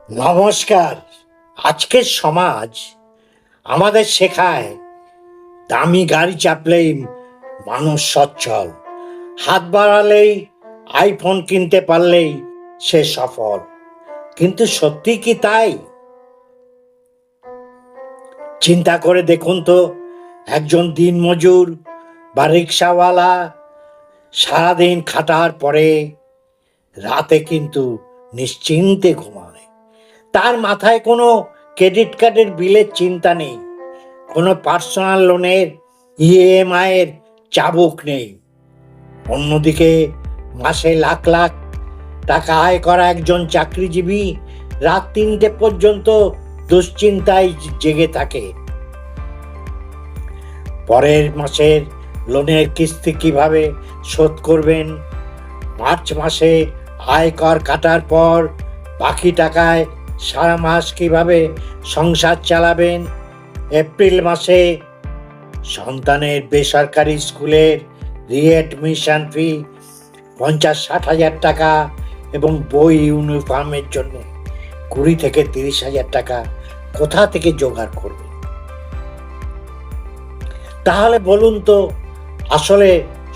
নমস্কার। আজকের সমাজ আমাদের শেখায় দামি গাড়ি চাপলেই মানুষ সচ্ছল, হাত বাড়ালেই আইফোন কিনতে পারলেই সে সফল। কিন্তু সত্যি কি তাই? চিন্তা করে দেখুন তো, একজন দিনমজুর বা রিক্সাওয়ালা সারাদিন খাটার পরে রাতে কিন্তু নিশ্চিন্তে ঘুমায়। তার মাথায় কোনো ক্রেডিট কার্ডের বিলের চিন্তা নেই, কোনো পার্সোনাল লোনের ইএমআই এর চাবুক নেই। অন্যদিকে মাসে লাখ লাখ টাকা আয় করা একজন চাকরিজীবী রাত 3টে পর্যন্ত দুশ্চিন্তায় জেগে থাকে। পরের মাসের লোনের কিস্তি কিভাবে শোধ করবেন, মার্চ মাসে আয়কর কাটার পর বাকি টাকায় সারা মাস কিভাবে সংসার চালাবেন, এপ্রিল মাসে সন্তানের বেসরকারি স্কুলের রিএডমিশন ফি 50-60 হাজার টাকা এবং বই ইউনিফর্মের জন্য 20 থেকে 30 হাজার টাকা কোথা থেকে জোগাড় করবেন? তাহলে বলুন তো, আসলে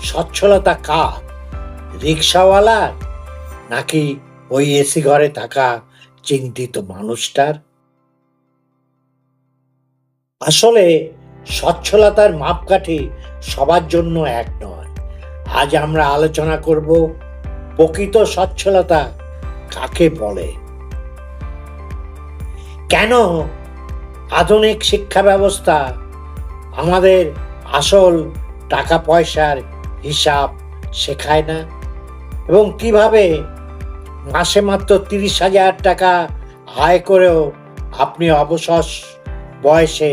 সচ্ছলতা কার? রিক্সাওয়ালার, নাকি ওই এসি ঘরে থাকা চিন্তিত মানুষটার? আসলে সচ্ছলতার মাপকাঠি সবার জন্য এক নয়। আজ আমরা আলোচনা করব প্রকৃত সচ্ছলতা কাকে বলে, কেন আধুনিক শিক্ষা ব্যবস্থা আমাদের আসল টাকা পয়সার হিসাব শেখায় না, এবং কিভাবে মাসে মাত্র 30 হাজার টাকা আয় করেও আপনি অবসর বয়সে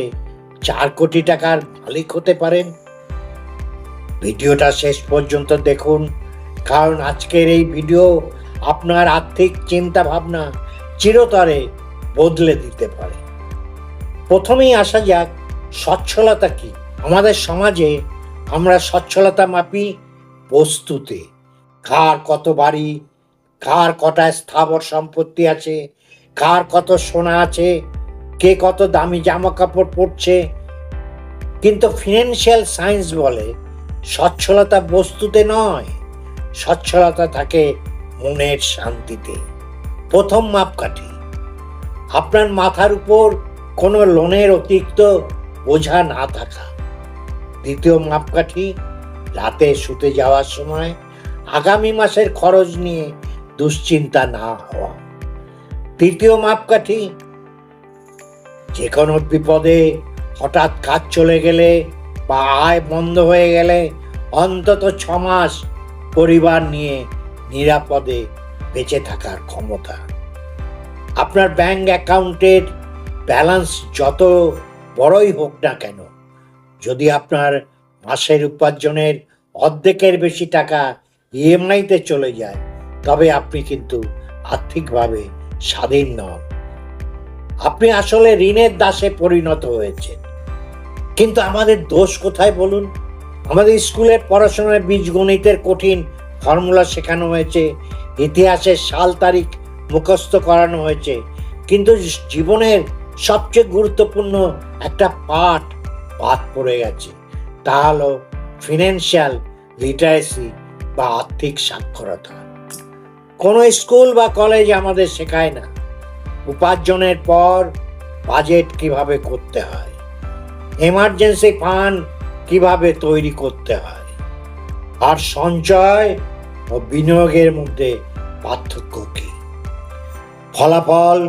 4 কোটি টাকার মালিক হতে পারেন। ভিডিওটা শেষ পর্যন্ত দেখুন, কারণ আজকের এই ভিডিও আপনার আর্থিক চিন্তা ভাবনা চিরতরে বদলে দিতে পারে। প্রথমেই আসা যাক, সচ্ছলতা কি? আমাদের সমাজে আমরা সচ্ছলতা মাপি বস্তুতে। কার কত বাড়ি, কার কটা স্থাবর সম্পত্তি আছে, কার কত সোনা আছে, কে কত দামি জামা কাপড় পরছে। কিন্তু ফিনান্সিয়াল সায়েন্স বলে সচ্ছলতা বস্তুতে নয়, সচ্ছলতা থাকে মনের শান্তিতে। প্রথম মাপকাঠি, আপনার মাথার উপর কোনো লোনের অতিরিক্ত বোঝা না থাকা। দ্বিতীয় মাপকাঠি, রাতে শুতে যাওয়ার সময় আগামী মাসের খরচ নিয়ে দুশ্চিন্তা না হওয়া। তৃতীয় মাপকাঠি, যে কোনো বিপদে হঠাৎ কাজ চলে গেলে বা আয় বন্ধ হয়ে গেলে অন্তত 6 মাস পরিবার নিয়ে নিরাপদে বেঁচে থাকার ক্ষমতা। আপনার ব্যাংক অ্যাকাউন্টের ব্যালেন্স যত বড়ই হোক না কেন, যদি আপনার মাসের উপার্জনের অর্ধেকের বেশি টাকা ইএমআইতে চলে যায়, তবে আপনি কিন্তু আর্থিকভাবে স্বাধীন নন। আপনি আসলে ঋণের দাসে পরিণত হয়েছেন। কিন্তু আমাদের দোষ কোথায় বলুন? আমাদের স্কুলের পড়াশোনায় বীজগণিতের কঠিন ফর্মুলা শেখানো হয়েছে, ইতিহাসের সাল তারিখ মুখস্থ করানো হয়েছে, কিন্তু জীবনের সবচেয়ে গুরুত্বপূর্ণ একটা পাঠ বাদ পড়ে গেছে। তা হলো ফিনান্সিয়াল লিটারেসি বা আর্থিক সাক্ষরতা। কোনো স্কুল বা কলেজ আমাদের শেখায় না উপার্জনের পর বাজেট কিভাবে করতে হয়, এমার্জেন্সি ফান্ড কিভাবে তৈরি করতে হয়, আর সঞ্চয় ও বিনিয়োগের মধ্যে পার্থক্য কি। ফলাফল,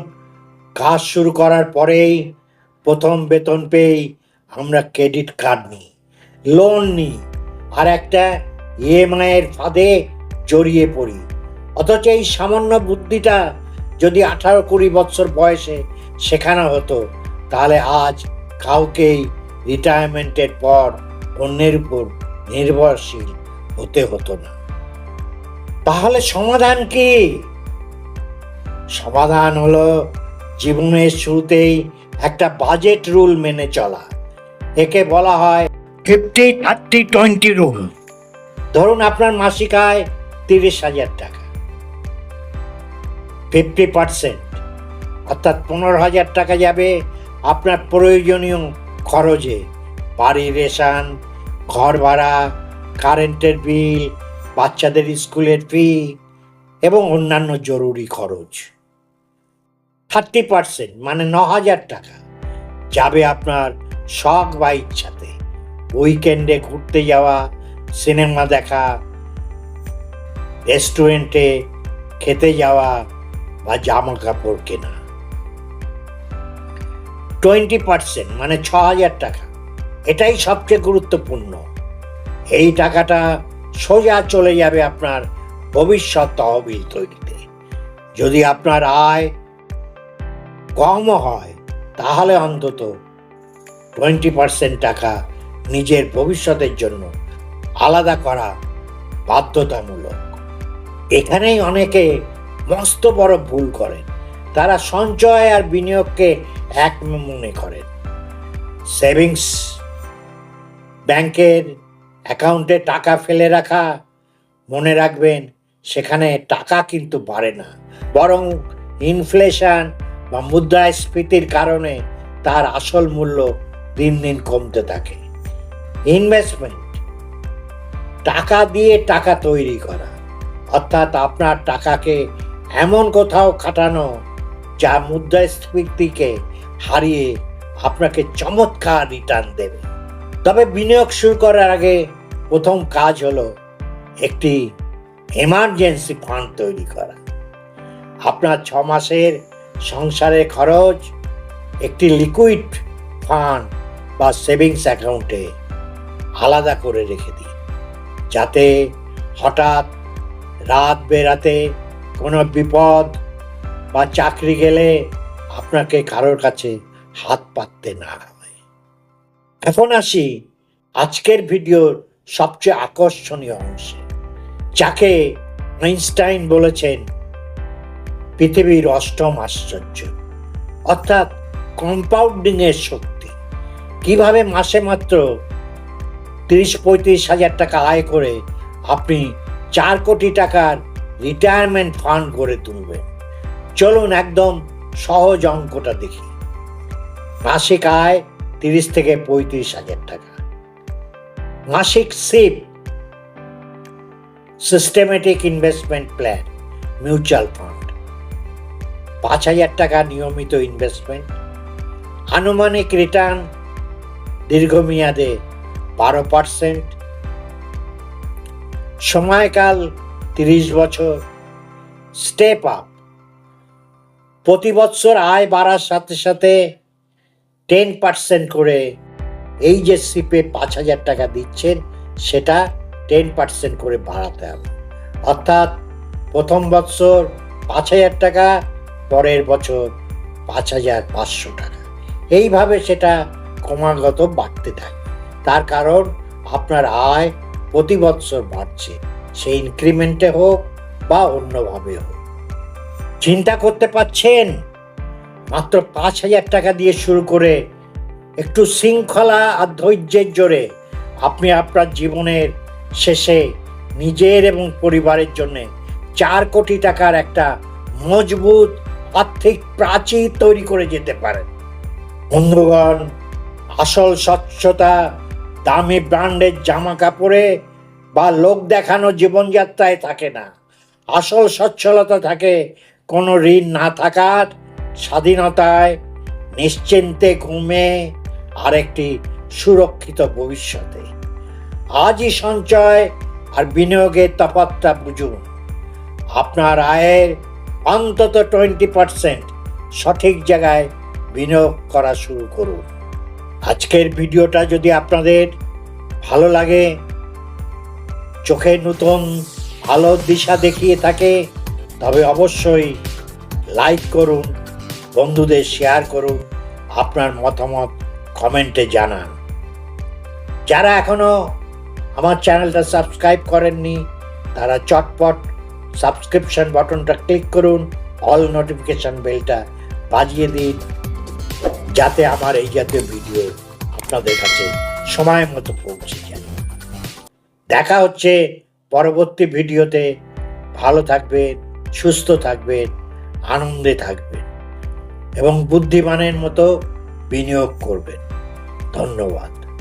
কাজ শুরু করার পরেই প্রথম বেতন পেয়েই আমরা ক্রেডিট কার্ড নিই, লোন নিই, আর একটা ইএমআই এর ফাঁদে জড়িয়ে পড়ি। অথচ এই সামান্য বুদ্ধিটা যদি 18-20 বছর বয়সে শেখানো হতো, তাহলে আজ কাউকেই রিটায়ারমেন্টের পর অন্যের উপর নির্ভরশীল হতে হতো না। তাহলে সমাধান কি? সমাধান হলো জীবনের শুরুতেই একটা বাজেট রুল মেনে চলা। একে বলা হয় 50-30-20 রুল। ধরুন আপনার মাসিক আয় 30 হাজার টাকা, 50% অর্থাৎ 15,000 টাকা যাবে আপনার প্রয়োজনীয় খরচে, বাড়ির রেশন, ঘর ভাড়া, কারেন্টের বিল, বাচ্চাদের স্কুলের ফি এবং অন্যান্য জরুরি খরচ। 30% মানে 9,000 টাকা যাবে আপনার শখ বা ইচ্ছাতে, উইকেন্ডে ঘুরতে যাওয়া, সিনেমা দেখা, রেস্টুরেন্টে খেতে যাওয়া বা জামা কাপড় কেনা। 20% মানে 6,000 টাকা, এটাই সবচেয়ে গুরুত্বপূর্ণ। এই টাকাটা সোজা চলে যাবে আপনার ভবিষ্যৎ তহবিল তৈরিতে। যদি আপনার আয় কমও হয় তাহলে অন্তত 20% টাকা নিজের ভবিষ্যতের জন্য আলাদা করা বাধ্যতামূলক। এখানেই অনেকে মস্ত বড় ভুল করেন। তারা সঞ্চয় আর বিনিয়োগকে এক মনে করেন। সেভিংস ব্যাংকের অ্যাকাউন্টে টাকা ফেলে রাখা, মনে রাখবেন সেখানে টাকা কিন্তু বাড়ে না, বরং ইনফ্লেশন বা মুদ্রাস্ফীতির কারণে তার আসল মূল্য দিন দিন কমতে থাকে। ইনভেস্টমেন্ট টাকা দিয়ে টাকা তৈরি করা, অর্থাৎ আপনার টাকাকে এমন কোথাও খাটানো যা মুদ্রাস্ফীতিকে হারিয়ে আপনাকে চমৎকার রিটার্ন দেবে। তবে বিনিয়োগ শুরু করার আগে প্রথম কাজ হলো একটি এমার্জেন্সি ফান্ড তৈরি করা। আপনার 6 মাসের সংসারের খরচ একটি লিকুইড ফান্ড বা সেভিংস অ্যাকাউন্টে আলাদা করে রেখে দিন, যাতে হঠাৎ রাত বেরাতে কোনো বিপদ বা চাকরি গেলে আপনাকে কারোর কাছে হাত পাততে না হয়। এখন আসি আজকের ভিডিওর সবচেয়ে আকর্ষণীয় অংশে, যাকে আইনস্টাইন বলেছেন পৃথিবীর 8ম আশ্চর্য, অর্থাৎ কম্পাউন্ডিং এর শক্তি। কিভাবে মাসে মাত্র 30-35 হাজার টাকা আয় করে আপনি 4 কোটি টাকার রিটায়ারমেন্ট ফান্ড গড়ে তুলবেন। চলুন একদম সহজ অঙ্কটা দেখি। মাসিক আয় 30 থেকে 35 হাজার টাকা, মাসিক sheep systematic investment plan mutual fund 5,000 টাকা নিয়মিত ইনভেস্টমেন্ট, আনুমানিক রিটার্ন দীর্ঘমেয়াদে 12%, সময়কাল 30 বছর, স্টেপ আপ প্রতি বছর আয় বাড়ার সাথে সাথে 10% করে এই যে সিপে 5,000 টাকা দিচ্ছেন সেটা 10% করে বাড়াতে হবে। অর্থাৎ প্রথম বছর 5,000 টাকা, পরের বছর 5,500 টাকা, এইভাবে সেটা ক্রমাগত বাড়তে থাকে। তার কারণ আপনার আয় প্রতি বছর বাড়ছে, সেই ইনক্রিমেন্টে হোক বা অন্যভাবে হোক। চিন্তা করতে পারছেন, মাত্র 5,000 টাকা দিয়ে শুরু করে একটু শৃঙ্খলা আর ধৈর্যের জোরে আপনি আপনার জীবনের শেষে নিজের এবং পরিবারের জন্য 4 কোটি টাকার একটা মজবুত আর্থিক প্রাচীর তৈরি করে যেতে পারেন। বন্ধুগণ, আসল স্বচ্ছতা দামি ব্র্যান্ডের জামা কাপড়ে বা লোক দেখানো জীবনযাত্রায় থাকে না। আসল সচ্ছলতা থাকে কোনো ঋণ না থাকার স্বাধীনতায়, নিশ্চিন্তে ঘুমে আর একটি সুরক্ষিত ভবিষ্যতে। আজই সঞ্চয় আর বিনিয়োগের তফাৎটা বুঝুন। আপনার আয়ের অন্তত 20% সঠিক জায়গায় বিনিয়োগ করা শুরু করুন। আজকের ভিডিওটা যদি আপনাদের ভালো লাগে, চোখে নতুন আলোর দিশা দেখিয়ে থাকে, তবে অবশ্যই লাইক করুন, বন্ধুদের শেয়ার করুন, আপনার মতামত কমেন্টে জানান। যারা এখনো আমার চ্যানেলটা সাবস্ক্রাইব করেননি তারা চটপট সাবস্ক্রিপশন বাটনটা ক্লিক করুন, অল নোটিফিকেশন বেলটা বাজিয়ে দিন, যাতে আমার এই জাতীয় ভিডিও আপনাদের কাছে সময় মতো পৌঁছে যায়। দেখা হচ্ছে পরবর্তী ভিডিওতে। ভালো থাকবেন, সুস্থ থাকবেন, আনন্দে থাকবেন। এবং বুদ্ধিমানের মতো বিনিয়োগ করবেন। ধন্যবাদ।